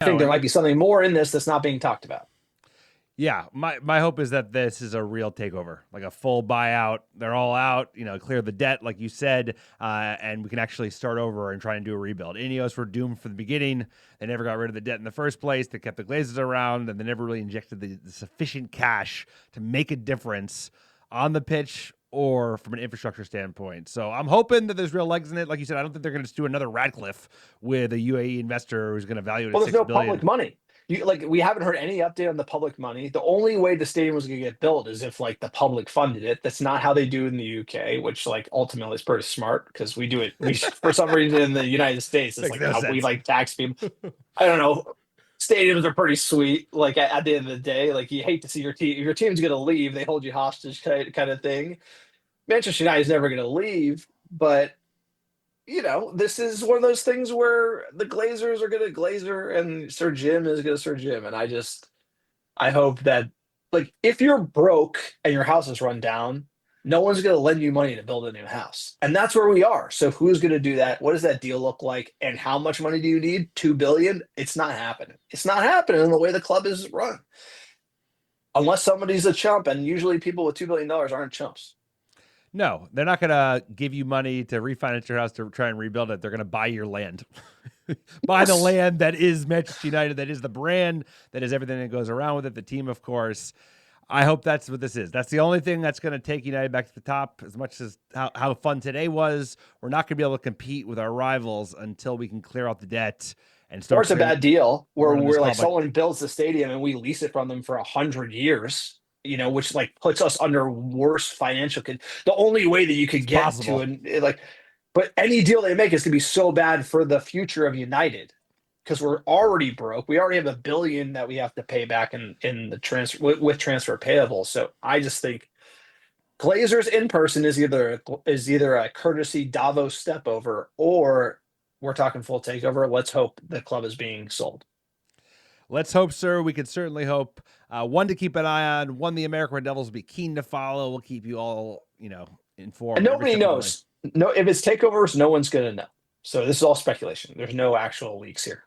I think No, there might be something more in this that's not being talked about. yeah, my hope is that this is a real takeover, like a full buyout. They're all out, clear the debt, like you said, and we can actually start over and try and do a rebuild. Ineos were doomed from the beginning. They never got rid of the debt in the first place. They kept the Glazers around, and they never really injected the sufficient cash to make a difference on the pitch or from an infrastructure standpoint. So I'm hoping that there's real legs in it. Like you said, I don't think they're going to just do another Radcliffe with a UAE investor who's going to value it Well, at there's no $6 billion. public money. We haven't heard any update on the public money. The only way the stadium was going to get built is if the public funded it. That's not how they do it in the UK, which ultimately is pretty smart because we do it. We for some reason in the United States, it's Makes no how we sense. tax people. I don't know. Stadiums are pretty sweet. At the end of the day, you hate to see your team. If your team's going to leave, they hold you hostage kind of thing. Manchester United is never going to leave, but this is one of those things where the Glazers are going to Glazer and Sir Jim is going to Sir Jim. And I hope that, if you're broke and your house is run down, no one's going to lend you money to build a new house. And that's where we are. So who's going to do that? What does that deal look like? And how much money do you need? 2 billion? It's not happening. It's not happening in the way the club is run. Unless somebody's a chump, and usually people with $2 billion aren't chumps. No, they're not going to give you money to refinance your house to try and rebuild it. They're going to buy your land. Buy the land that is Manchester United, that is the brand, that is everything that goes around with it, the team, of course. I hope that's what this is. That's the only thing that's going to take United back to the top. As much as how fun today was, we're not going to be able to compete with our rivals until we can clear out the debt and start. Or it's a bad deal where we're someone builds the stadium and we lease it from them for 100 years, which puts us under worse financial. The only way that you could get possible. to but any deal they make is going to be so bad for the future of United because we're already broke. We already have $1 billion that we have to pay back in the transfer with transfer payables. So I just think Glazers in person is either a courtesy Davos step over or we're talking full takeover. Let's hope the club is being sold. Let's hope, sir. We can certainly hope. One to keep an eye on. One the American Red Devils will be keen to follow. We'll keep you all, informed. And nobody knows. No, if it's takeovers, no one's going to know. So this is all speculation. There's no actual leaks here.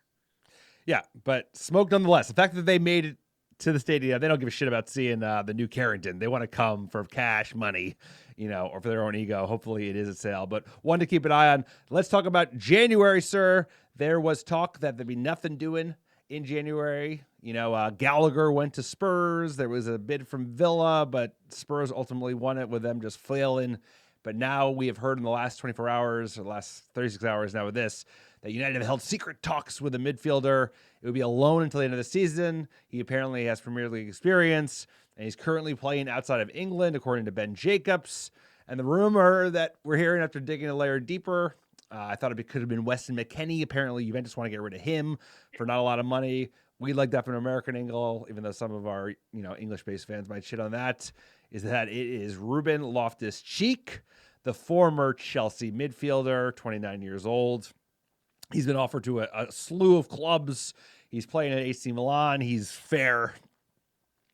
Yeah, but smoke nonetheless. The fact that they made it to the stadium, they don't give a shit about seeing the new Carrington. They want to come for cash, money, or for their own ego. Hopefully it is a sale, but one to keep an eye on. Let's talk about January, sir. There was talk that there'd be nothing doing in January. Gallagher went to Spurs. There was a bid from Villa, but Spurs ultimately won it with them just flailing. But now we have heard in the last 24 hours, or the last 36 hours now with this, that United have held secret talks with a midfielder. It would be a loan until the end of the season. He apparently has Premier League experience, and he's currently playing outside of England, according to Ben Jacobs. And the rumor that we're hearing after digging a layer deeper, I thought it could have been Weston McKennie. Apparently, Juventus want to get rid of him for not a lot of money. We like that from an American angle, even though some of our English-based fans might shit on that, is that it is Ruben Loftus-Cheek, the former Chelsea midfielder, 29 years old. He's been offered to a slew of clubs. He's playing at AC Milan. He's fair.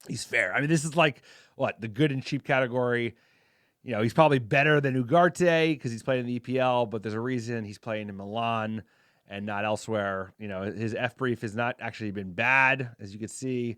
I mean, this is the good and cheap category. He's probably better than Ugarte because he's playing in the EPL, but there's a reason he's playing in Milan and not elsewhere. His F brief has not actually been bad, as you can see.